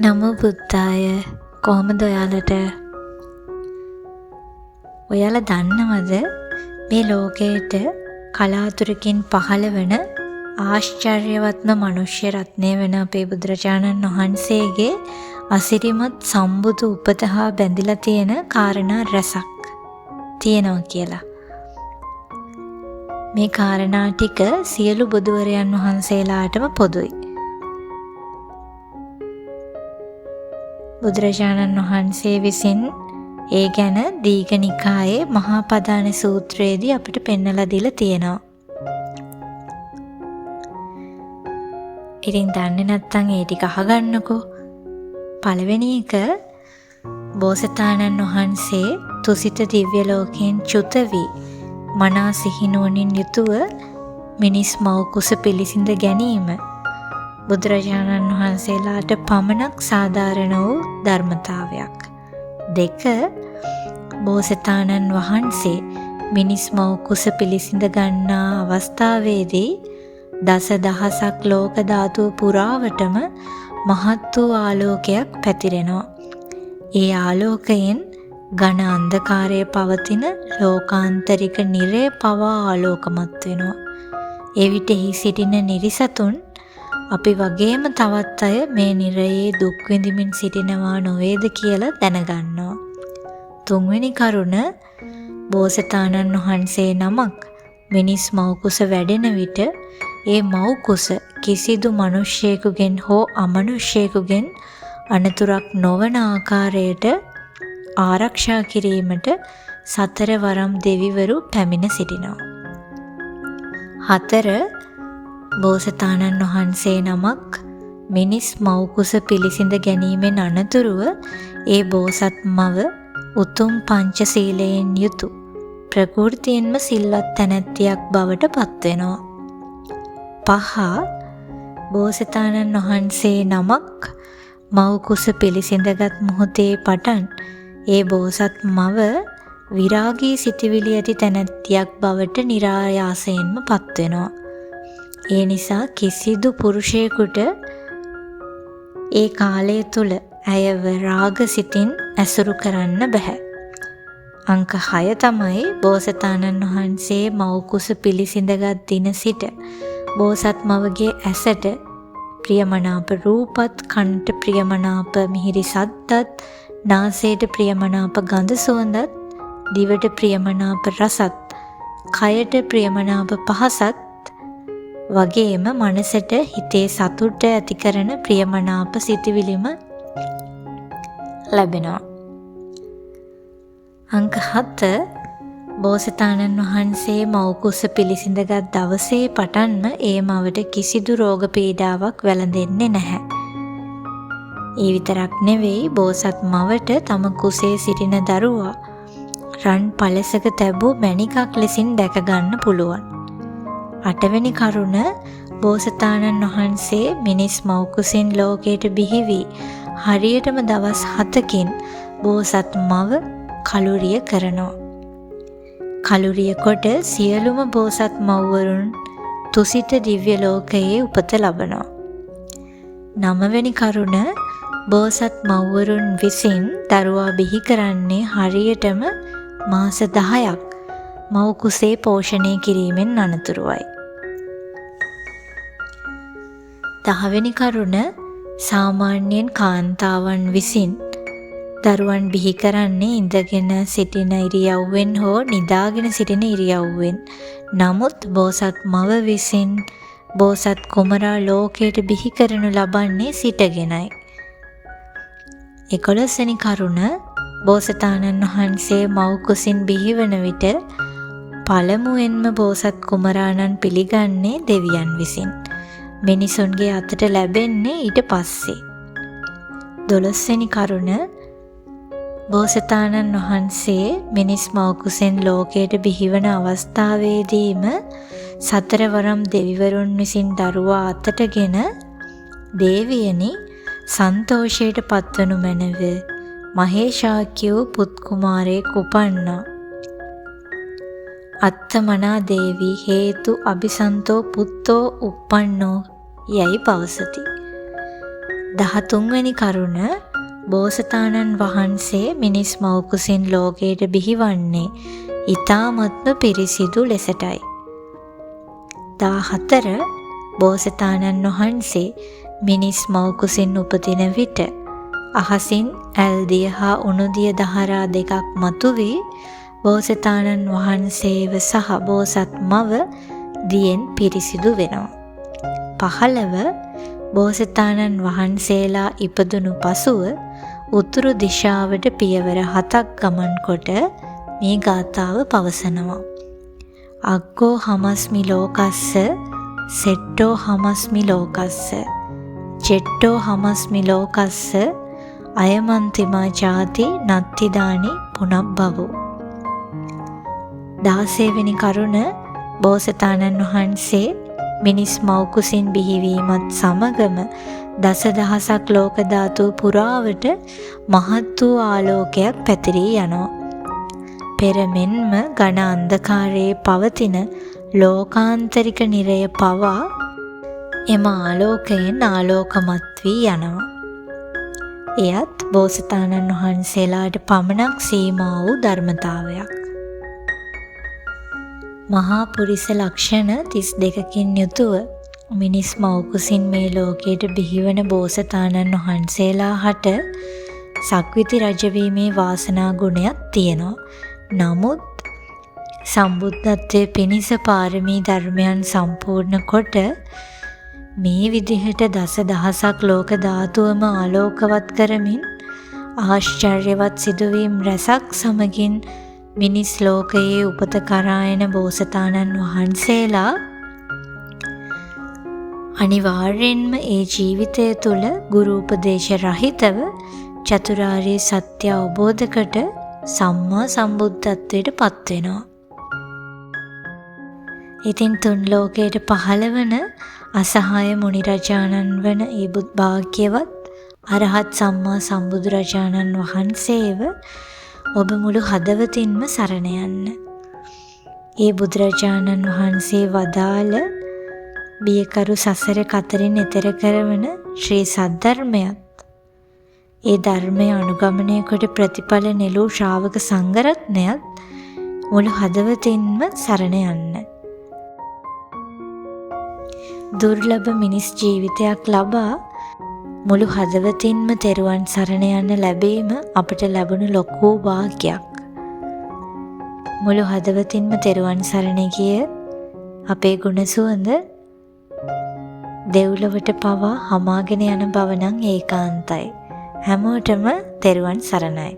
නමෝ බුද්ධාය. කොහොමද ඔයාලට? ඔයාලා දන්නවද මේ ලෝකයට කලාතුරකින් පහළ වන ආශ්චර්යවත්ම මනුෂ්‍ය රත්නය වෙන අපේ බුදුරජාණන් වහන්සේගේ අසිරිමත් සම්බුදු උපත හා බැඳිලා තියෙන කාරණා රැසක් තියෙනවා කියලා. මේ කාරණා ටික සියලු බුදුවරයන් වහන්සේලාටම පොදුයි. බුදුරජාණන් වහන්සේ විසින් ඒ ගැන දීඝනිකායේ මහා පදාන සූත්‍රයේදී අපිට පෙන්වලා දීලා තියෙනවා. ඉතින් දන්නේ නැත්නම් ඒ ටික අහගන්නකෝ. පළවෙනි එක, බෝසතාණන් වහන්සේ තුසිත දිව්‍ය ලෝකයෙන් චුත වී මනා සිහිනුවණින් යුතුව මිනිස් මව් කුස පිළිසිඳ ගැනීම බුදුරජාණන් වහන්සේලාට පමණක් සාධාරණ වූ ධර්මතාවයක්. දෙක, බෝසතාණන් වහන්සේ මිනිස් මව් කුස පිළිසිඳ ගන්නා අවස්ථාවේදී දසදහසක් ලෝක ධාතුව පුරාවටම මහත් වූ ආලෝකයක් පැතිරෙනවා. ඒ ආලෝකයෙන් ඝන අන්ධකාරයේ පවතින ලෝකාන්තරික නිරය පවා ආලෝකමත් වෙනවා. එවිටෙහි සිටින නිරිසතුන් අපි වගේම තවත් අය මේ නිරයේ දුක් විඳිමින් සිටිනවා නොවේද කියලා දැනගන්නවා. තුන්වෙනි කරුණ, බෝසතාණන් වහන්සේ නමක් මිනිස් මව් කුස වැඩෙන විට ඒ මව් කුස කිසිදු මිනිසෙකුගෙන් හෝ අමනුෂ්‍යයෙකුගෙන් අනතුරක් නොවන ආකාරයට ආරක්ෂා කිරීමට සතර වරම් දෙවිවරු පැමිණ සිටිනවා. 4, බෝසතාණන් වහන්සේ නමක් මිනිස් මව් කුස පිළිසිඳ ගැනීමෙන් අනතුරුව ඒ බෝසත් මව උතුම් පංචශීලයෙන් යුතු ප්‍රകൃතියෙන්ම සිල්වත් තැනැත්තියක් බවට පත් වෙනවා. 5, බෝසතාණන් වහන්සේ නමක් මව් කුස පිළිසිඳගත් මොහොතේ පටන් ඒ බෝසත් මව විරාගී සිටිවිලි ඇති තැනැත්තියක් බවට નિરાයාසයෙන්ම පත් වෙනවා. ඒ නිසා කිසිදු පුරුෂයෙකුට ඒ කාලය තුල ඇයව රාග සිතින් ඇසුරු කරන්න බෑ. අංක 6 තමයි බෝසතාණන් වහන්සේ මව් කුස පිළිසිඳගත් දින සිට බෝසත් මවගේ ඇසට ප්‍රියමනාප රූපත්, කනට ප්‍රියමනාප මිහිරි සද්දත්, නාසයට ප්‍රියමනාප ගඳ සුවඳත්, දිවට ප්‍රියමනාප රසත්, කයට ප්‍රියමනාප පහසත් වගේම මනසට හිතේ සතුට ඇති කරන ප්‍රියමනාප සිතුවිලිම ලැබෙනවා. අංක 7, බෝසතාණන් වහන්සේ මව් කුස පිළිසිඳගත් දවසේ පටන්ම ඒ මවට කිසිදු රෝග පීඩාවක් වැළඳෙන්නේ නැහැ. ඒ විතරක් නෙවෙයි, බෝසත් මවට තම කුසේ සිටින දරුවා රන් පළසක තැබූ මණිකක් ලෙසින් දැක ගන්න පුළුවන්. 8 වෙනි කරුණ, බෝසතාණන් වහන්සේ මිනිස් මව් කුසින් ලෝකයට බිහි වී හරියටම දවස් 7කින් බෝසත් මව කලුරිය කරනවා. කලුරිය කොට සියලුම බෝසත් මව්වරුන් තුසිත දිව්‍ය ලෝකයේ උපත ලබනවා. 9 වෙනි කරුණ, බෝසත් මව්වරුන් විසින් දරුවා බිහි කරන්නේ හරියටම මාස 10ක් මව් කුසේ පෝෂණය කිරීමෙන් අනතුරුවයි. 10 වෙනි කරුණ, සාමාන්‍යයෙන් කාන්තාවන් විසින් දරුවන් බිහි කරන්නේ ඉඳගෙන සිටින ඉරියව්වෙන් හෝ නිදාගෙන සිටින ඉරියව්වෙන්. නමුත් බෝසත් මව විසින් බෝසත් කුමරා ලෝකයට බිහි කරනු ලබන්නේ සිටගෙනයි. 11 වෙනි කරුණ, බෝසතාණන් වහන්සේ මව් කුසින් බිහිවන විට පළමුවෙන්ම බෝසත් කුමරාණන් පිළිගන්නේ දෙවියන් විසින්. මිනිසුන්ගේ අතට ලැබෙන්නේ ඊට පස්සේ. 12 වෙනි කරුණ, බෝසතාණන් වහන්සේ මිනිස් මව් කුසෙන් ලෝකයට බිහිවන අවස්ථාවේදීම සතරවරම් දෙවිවරුන් විසින් දරුවා අතටගෙන දේවියනි සන්තෝෂයට පත්වනු මැනව මහේශාක්‍ය වූ පුත් කුමාරයෙක් උපන්නා. අත්තමනා දේවි හේතු අபிසන්තෝ පුත්තෝ uppannෝ යයි පවසති. 13 වෙනි කරුණ බෝසතාණන් වහන්සේ මිනිස් මව් කුසින් ලෝකයට බිහිවන්නේ ඊ타මත්ම පිරිසිදු ලෙසටයි. 14 බෝසතාණන් වහන්සේ මිනිස් මව් කුසින් උපදින විට අහසින් ඇල්දිය හා උණුදිය දහරා දෙකක් මතුවී බෝසතාණන් වහන්සේව සහ බෝසත් මව දියෙන් පිරිසිදු වෙනවා. 15 බෝසතාණන් වහන්සේලා ඉපදුණු පසුව උතුරු දිශාවට පියවර 7ක් ගමන් කොට මේ ගාථාව පවසනවා. අග්ගෝ හමස්මි ලෝකස්ස සෙට්ටෝ හමස්මි ලෝකස්ස චෙට්ටෝ හමස්මි ලෝකස්ස අයමන්තිමා ජාති නත්තිදානි පුනබ්බවෝ. 16 වෙනි කරුණ බෝසතාණන් වහන්සේ මිනිස් මව් කුසින් බිහිවීමත් සමගම දසදහසක් ලෝක ධාතු පුරාවට මහත් වූ ආලෝකයක් පැතිරී යනවා. පෙර මෙන්ම ඝන අන්ධකාරයේ පවතින ලෝකාන්තරික නිරය පවා එම ආලෝකයෙන් ආලෝකමත් වී යනවා. එයත් බෝසතාණන් වහන්සේලාට පමණක් සීමා වූ ධර්මතාවයක්. මහා පුරිස ලක්ෂණ 32කින් යුතුව මිනිස් මව් කුසින් මේ ලෝකයට බිහිවන බෝසතාණන් වහන්සේලා හට සක්විති රජවීමේ වාසනා ගුණයක් තියෙනවා. නමුත් සම්බුද්ධත්වයේ පිණිස පාරමී ධර්මයන් සම්පූර්ණ කොට මේ විදිහට දසදහසක් ලෝක ධාතුවම ආලෝකවත් කරමින් ආශ්චර්යවත් සිදුවීම් රැසක් සමගින් මිනිස් ලෝකයේ උපත කරා එන බෝසතාණන් වහන්සේලා අනිවාර්යෙන්ම ඒ ජීවිතය තුළ ගුරු උපදේශ රහිතව චතුරාර්ය සත්‍ය අවබෝධ කොට සම්මා සම්බුද්ධත්වයට පත් වෙනවා. ඉතින් තුන් ලෝකයට පහළ වන අසහාය මුනි රජාණන් වන ඒ භාග්‍යවත් අරහත් සම්මා සම්බුදුරජාණන් වහන්සේව ඔබ මුළු හදවතින්ම සරණ යන්න. ඒ බුදුරජාණන් වහන්සේ වදාළ බියකරු සසර කතරින් එතෙර කරවන ශ්‍රී සද්ධර්මයත් ඒ ධර්මය අනුගමනය කොට ප්‍රතිඵල නෙළූ ශ්‍රාවක සංඝරත්නයත් මුළු හදවතින්ම සරණ යන්න. දුර්ලභ මිනිස් ජීවිතයක් ලබා මුළු හදවතින්ම තෙරුවන් සරණ යන්න ලැබීම අපට ලැබුණු ලොකු වාග්යක්. මුළු හදවතින්ම තෙරුවන් සරණ ගිය අපේ ගුණ සුවඳ දෙව්ලොවට පවා හමාගෙන යන බව නම් ඒකාන්තයි. හැමෝටම තෙරුවන් සරණයි.